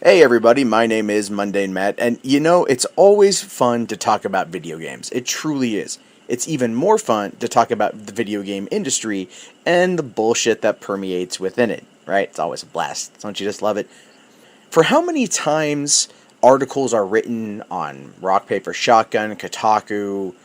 Hey everybody, my name is MundaneMatt, and it's always fun to talk about video games. It truly is. It's even more fun to talk about the video game industry and the bullshit that permeates within it, right? It's always a blast. Don't you just love it? For how many times articles are written on Rock Paper Shotgun, Kotaku,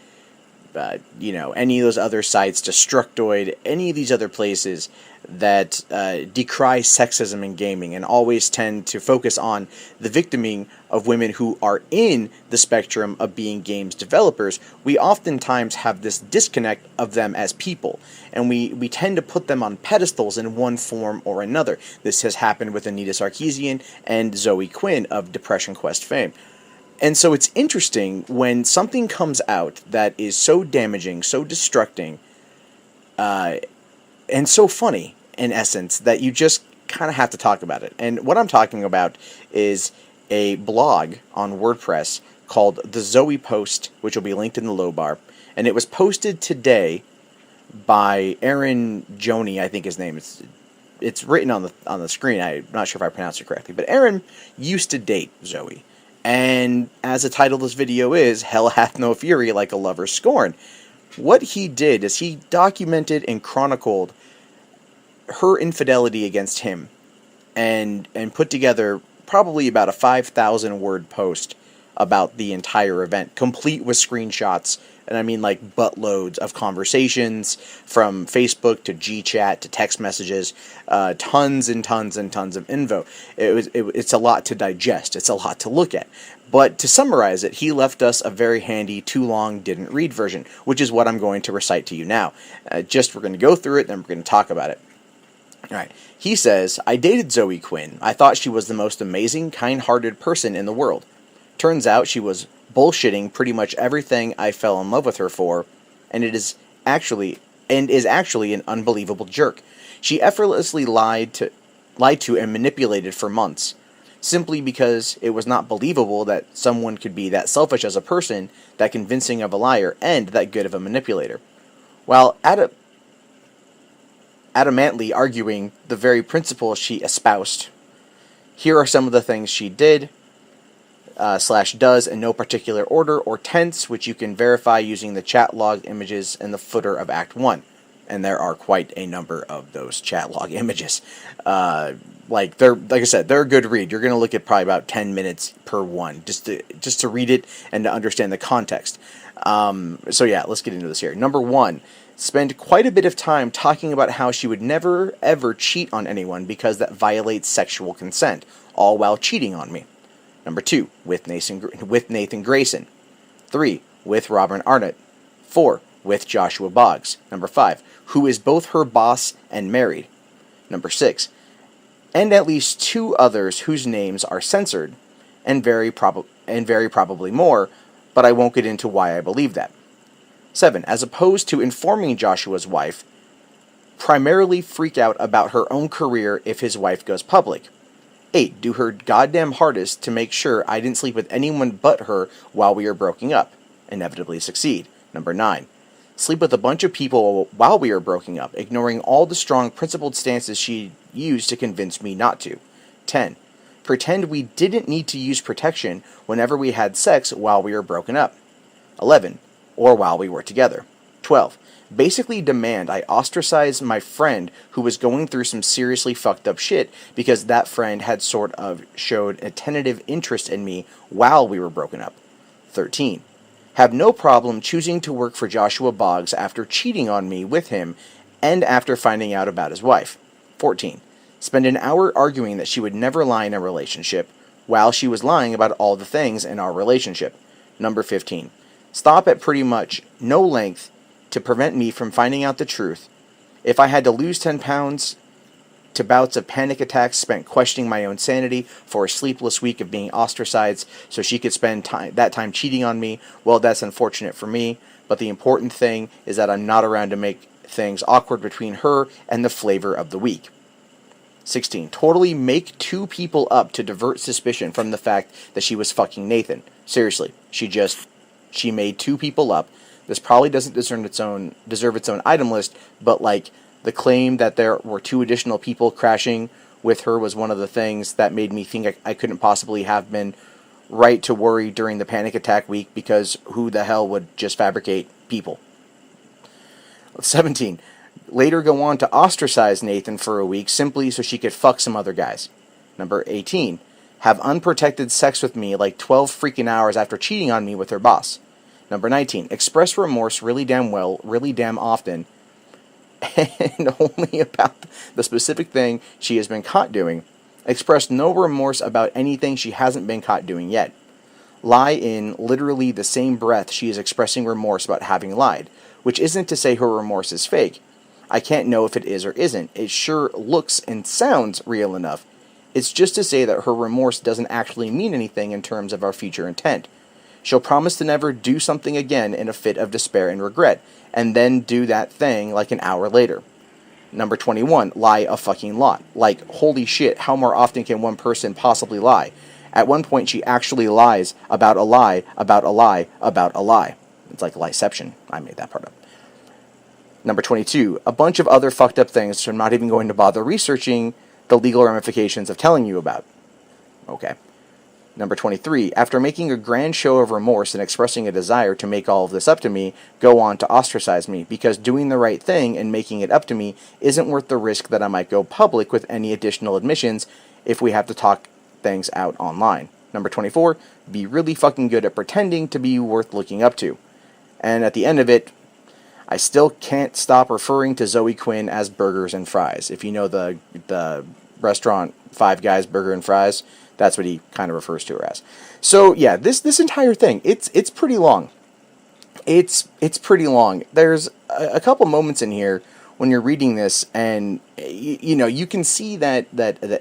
any of those other sites, Destructoid, any of these other places that decry sexism in gaming and always tend to focus on the victiming of women who are in the spectrum of being games developers, we oftentimes have this disconnect of them as people, and we tend to put them on pedestals in one form or another. This has happened with Anita Sarkeesian and Zoe Quinn of Depression Quest fame. And so it's interesting when something comes out that is so damaging, so destructing, and so funny, in essence, that you just kind of have to talk about it. And what I'm talking about is a blog on WordPress called The Zoe Post, which will be linked in the low bar. And it was posted today by Eron Gjoni, I think his name is. It's written on the screen. I'm not sure if I pronounced it correctly. But Eron used to date Zoe. And as the title of this video is, Hell Hath No Fury Like a Lover's Scorn. What he did is he documented and chronicled her infidelity against him and put together probably about a 5,000 word post about the entire event, complete with screenshots, and I mean like buttloads of conversations from Facebook to GChat to text messages, tons and tons and tons of info. It's a lot to digest. It's a lot to look at. But to summarize it, he left us a very handy too long didn't read version, which is what I'm going to recite to you now. We're going to go through it, then we're going to talk about it. Alright, he says, I dated Zoe Quinn. I thought she was the most amazing, kind-hearted person in the world. Turns out she was bullshitting pretty much everything I fell in love with her for, and is actually an unbelievable jerk. She effortlessly lied to and manipulated for months, simply because it was not believable that someone could be that selfish as a person, that convincing of a liar, and that good of a manipulator. While adamantly arguing the very principles she espoused, here are some of the things she did, /does in no particular order or tense, which you can verify using the chat log images in the footer of Act 1. And there are quite a number of those chat log images. Like I said, they're a good read. You're going to look at probably about 10 minutes per one, just to read it and to understand the context. So yeah, let's get into this here. Number 1, spend quite a bit of time talking about how she would never ever cheat on anyone because that violates sexual consent, all while cheating on me. Number 2, with Nathan Grayson. 3, with Robin Arnott. 4, with Joshua Boggs. Number 5, who is both her boss and married. Number 6, and at least 2 others whose names are censored, and very probably more, but I won't get into why I believe that. 7, as opposed to informing Joshua's wife, primarily freak out about her own career if his wife goes public. 8, do her goddamn hardest to make sure I didn't sleep with anyone but her while we were broken up. Inevitably succeed. Number 9, sleep with a bunch of people while we were broken up, ignoring all the strong principled stances she used to convince me not to. 10, pretend we didn't need to use protection whenever we had sex while we were broken up. 11, or while we were together. 12, basically demand I ostracize my friend who was going through some seriously fucked up shit because that friend had sort of showed a tentative interest in me while we were broken up. 13, have no problem choosing to work for Joshua Boggs after cheating on me with him and after finding out about his wife. 14, spend an hour arguing that she would never lie in a relationship while she was lying about all the things in our relationship. Number 15, stop at pretty much no length to prevent me from finding out the truth. If I had to lose 10 pounds to bouts of panic attacks spent questioning my own sanity for a sleepless week of being ostracized so she could spend that time cheating on me, well, that's unfortunate for me, but the important thing is that I'm not around to make things awkward between her and the flavor of the week. 16, totally make 2 people up to divert suspicion from the fact that she was fucking Nathan. Seriously, she made 2 people up. This probably doesn't deserve its own item list, but like the claim that there were 2 additional people crashing with her was one of the things that made me think I couldn't possibly have been right to worry during the panic attack week, because who the hell would just fabricate people? 17. Later go on to ostracize Nathan for a week simply so she could fuck some other guys. Number 18. Have unprotected sex with me like 12 freaking hours after cheating on me with her boss. Number 19. Express remorse really damn well, really damn often, and only about the specific thing she has been caught doing. Express no remorse about anything she hasn't been caught doing yet. Lie in literally the same breath she is expressing remorse about having lied, which isn't to say her remorse is fake. I can't know if it is or isn't. It sure looks and sounds real enough. It's just to say that her remorse doesn't actually mean anything in terms of our future intent. She'll promise to never do something again in a fit of despair and regret, and then do that thing like an hour later. Number 21, lie a fucking lot. Like, holy shit, how more often can one person possibly lie? At one point, she actually lies about a lie, about a lie, about a lie. It's like lieception. I made that part up. Number 22, a bunch of other fucked up things I'm not even going to bother researching the legal ramifications of telling you about. Okay. Number 23, after making a grand show of remorse and expressing a desire to make all of this up to me, go on to ostracize me, because doing the right thing and making it up to me isn't worth the risk that I might go public with any additional admissions if we have to talk things out online. Number 24, be really fucking good at pretending to be worth looking up to. And at the end of it, I still can't stop referring to Zoe Quinn as Burgers and Fries. If you know the restaurant Five Guys Burger and Fries, that's what he kind of refers to her as. So yeah, this entire thing, it's pretty long. It's pretty long. There's a couple moments in here when you're reading this, and you can see that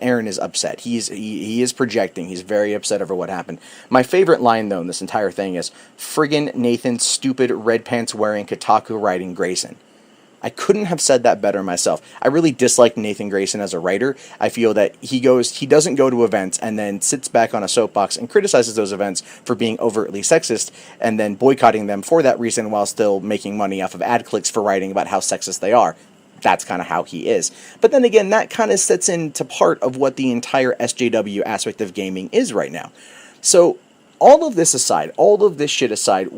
Aaron is upset. He is projecting. He's very upset over what happened. My favorite line though in this entire thing is friggin' Nathan stupid red pants wearing Kotaku writing Grayson. I couldn't have said that better myself. I really dislike Nathan Grayson as a writer. I feel that he doesn't go to events and then sits back on a soapbox and criticizes those events for being overtly sexist and then boycotting them for that reason while still making money off of ad clicks for writing about how sexist they are. That's kind of how he is. But then again, that kind of sets into part of what the entire SJW aspect of gaming is right now. So all of this aside, all of this shit aside,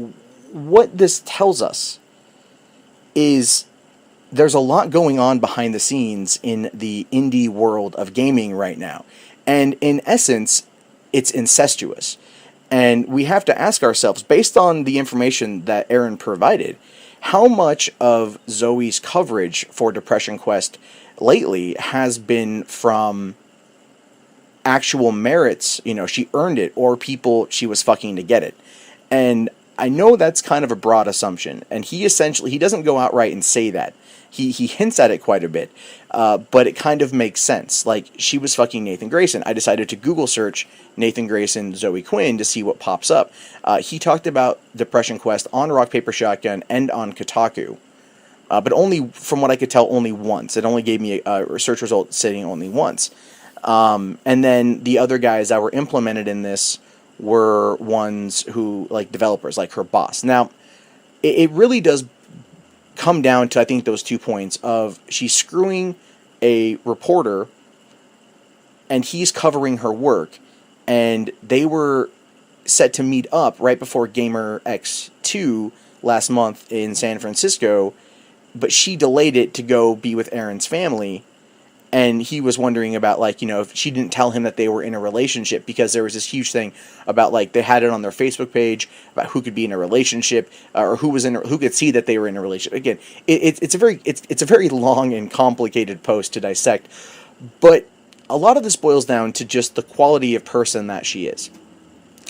what this tells us is there's a lot going on behind the scenes in the indie world of gaming right now. And in essence, it's incestuous. And we have to ask ourselves, based on the information that Aaron provided, how much of Zoe's coverage for Depression Quest lately has been from actual merits, she earned it, or people she was fucking to get it. And I know that's kind of a broad assumption, and he doesn't go outright and say that. He hints at it quite a bit, but it kind of makes sense. Like, she was fucking Nathan Grayson. I decided to Google search Nathan Grayson, Zoe Quinn to see what pops up. He talked about Depression Quest on Rock, Paper, Shotgun and on Kotaku, but only, from what I could tell, only once. It only gave me a search result saying only once. And then the other guys that were implemented in this were ones who, like developers, like her boss. Now, it really does come down to, I think, those 2 points of she's screwing a reporter and he's covering her work, and they were set to meet up right before Gamer X2 last month in San Francisco, but she delayed it to go be with Aaron's family. And he was wondering about, if she didn't tell him that they were in a relationship, because there was this huge thing about, they had it on their Facebook page about who could be in a relationship, or who could see that they were in a relationship. Again, it's a very long and complicated post to dissect, but a lot of this boils down to just the quality of person that she is,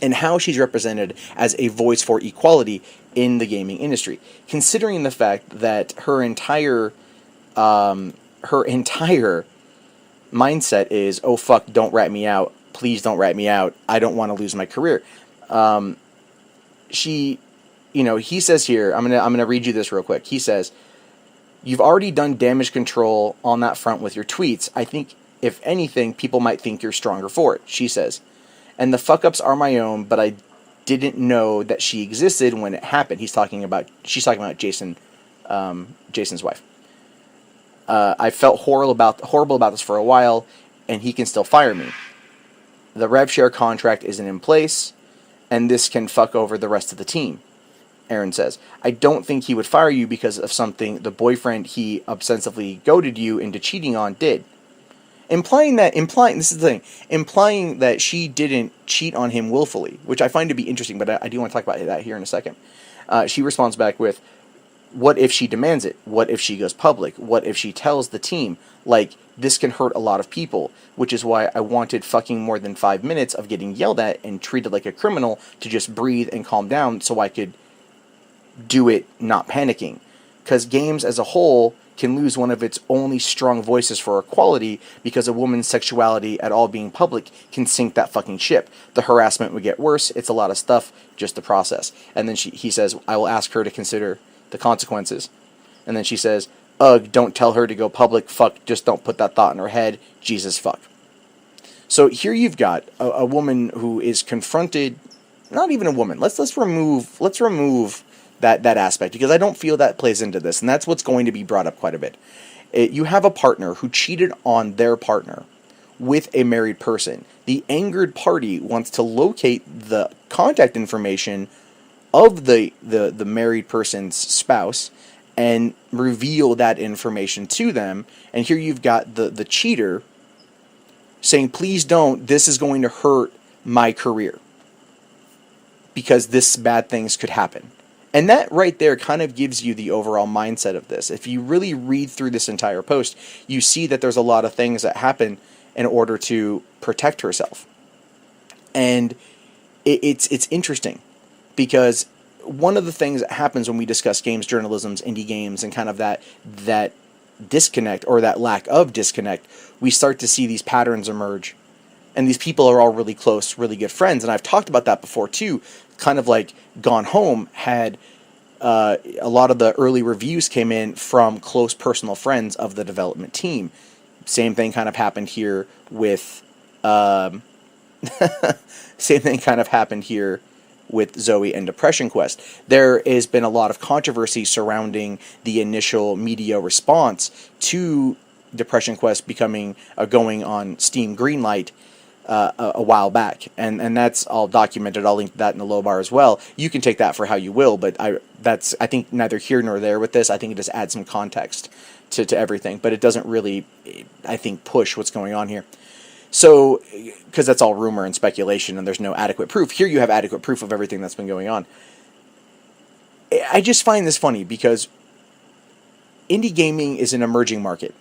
and how she's represented as a voice for equality in the gaming industry, considering the fact that her entire mindset is, oh fuck, don't rat me out, please don't rat me out, I don't want to lose my career. He says here, I'm gonna read you this real quick. He says, you've already done damage control on that front with your tweets. I think, if anything, people might think you're stronger for it, she says. And the fuck-ups are my own, but I didn't know that she existed when it happened. She's talking about Jason, Jason's wife. I felt horrible about this for a while, and he can still fire me. The rev share contract isn't in place, and this can fuck over the rest of the team. Eron says, I don't think he would fire you because of something the boyfriend he obsessively goaded you into cheating on did. Implying that she didn't cheat on him willfully, which I find to be interesting, but I do want to talk about that here in a second. She responds back with, what if she demands it? What if she goes public? What if she tells the team? Like, this can hurt a lot of people, which is why I wanted fucking more than 5 minutes of getting yelled at and treated like a criminal to just breathe and calm down so I could do it not panicking. Because games as a whole can lose one of its only strong voices for equality because a woman's sexuality at all being public can sink that fucking ship. The harassment would get worse. It's a lot of stuff, just the process. And then he says, I will ask her to consider the consequences. And then she says, ugh, don't tell her to go public. Fuck, just don't put that thought in her head. Jesus fuck. So here you've got a woman who is confronted, not even a woman. Let's remove that aspect, because I don't feel that plays into this, and that's what's going to be brought up quite a bit. You have a partner who cheated on their partner with a married person. The angered party wants to locate the contact information of the married person's spouse and reveal that information to them. And here you've got the cheater saying, please don't, this is going to hurt my career because this bad things could happen. And that right there kind of gives you the overall mindset of this. If you really read through this entire post, you see that there's a lot of things that happen in order to protect herself. And it's interesting, because one of the things that happens when we discuss games journalisms, indie games, and kind of that disconnect, or that lack of disconnect, we start to see these patterns emerge. And these people are all really close, really good friends. And I've talked about that before too. Kind of like Gone Home had a lot of the early reviews came in from close personal friends of the development team. Same thing kind of happened here with Zoe and Depression Quest. There has been a lot of controversy surrounding the initial media response to Depression Quest becoming going on Steam Greenlight a while back, and that's all documented. I'll link that in the low bar as well. You can take that for how you will, but I think neither here nor there with this. I think it just adds some context to everything, but it doesn't really, I think, push what's going on here. So, because that's all rumor and speculation, and there's no adequate proof. Here you have adequate proof of everything that's been going on. I just find this funny because indie gaming is an emerging market.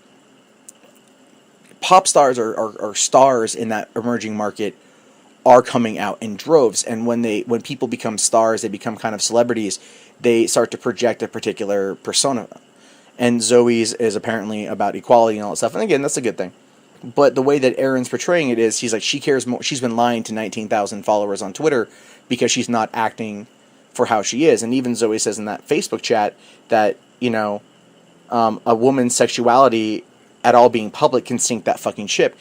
Pop stars or stars in that emerging market are coming out in droves, and when people become stars, they become kind of celebrities, they start to project a particular persona. And Zoe's is apparently about equality and all that stuff, and again, that's a good thing. But the way that Eron's portraying it is, he's like, she cares more. She's been lying to 19,000 followers on Twitter because she's not acting for how she is. And even Zoe says in that Facebook chat that, a woman's sexuality at all being public can sink that fucking ship.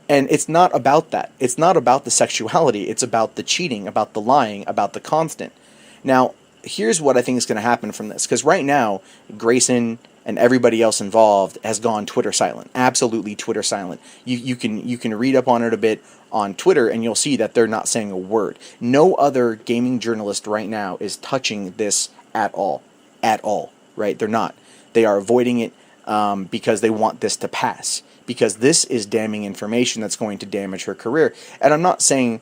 And it's not about that. It's not about the sexuality. It's about the cheating, about the lying, about the constant. Now, here's what I think is going to happen from this. Because right now, Grayson and everybody else involved has gone Twitter silent. Absolutely Twitter silent. You can read up on it a bit on Twitter, and you'll see that they're not saying a word. No other gaming journalist right now is touching this at all. At all. Right? They're not. They are avoiding it because they want this to pass. Because this is damning information that's going to damage her career. And I'm not saying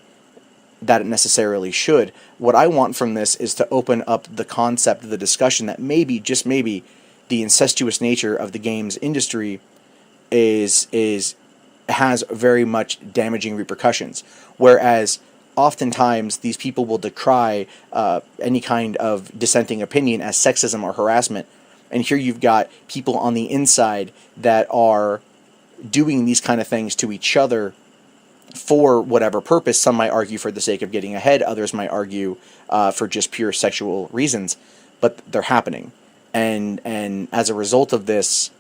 that it necessarily should. What I want from this is to open up the concept of the discussion that maybe, just maybe, the incestuous nature of the games industry has very much damaging repercussions. Whereas oftentimes these people will decry any kind of dissenting opinion as sexism or harassment. And here you've got people on the inside that are doing these kind of things to each other for whatever purpose. Some might argue for the sake of getting ahead. Others might argue for just pure sexual reasons. But they're happening. And as a result of this,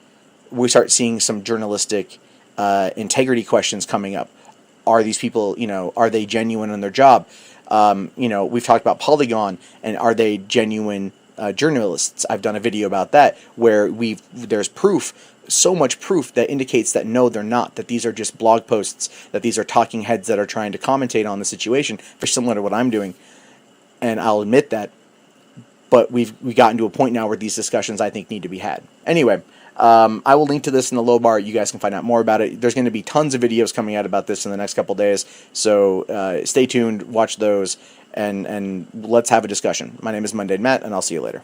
we start seeing some journalistic integrity questions coming up. Are these people, are they genuine in their job? We've talked about Polygon, and are they genuine journalists? I've done a video about that where there's proof so much proof that indicates that no, they're not, that these are just blog posts, that these are talking heads that are trying to commentate on the situation, very similar to what I'm doing. And I'll admit that, but we've gotten to a point now where these discussions, I think, need to be had. Anyway, I will link to this in the low bar. You guys can find out more about it. There's going to be tons of videos coming out about this in the next couple days, so stay tuned, watch those, and let's have a discussion. My name is MundaneMatt, and I'll see you later.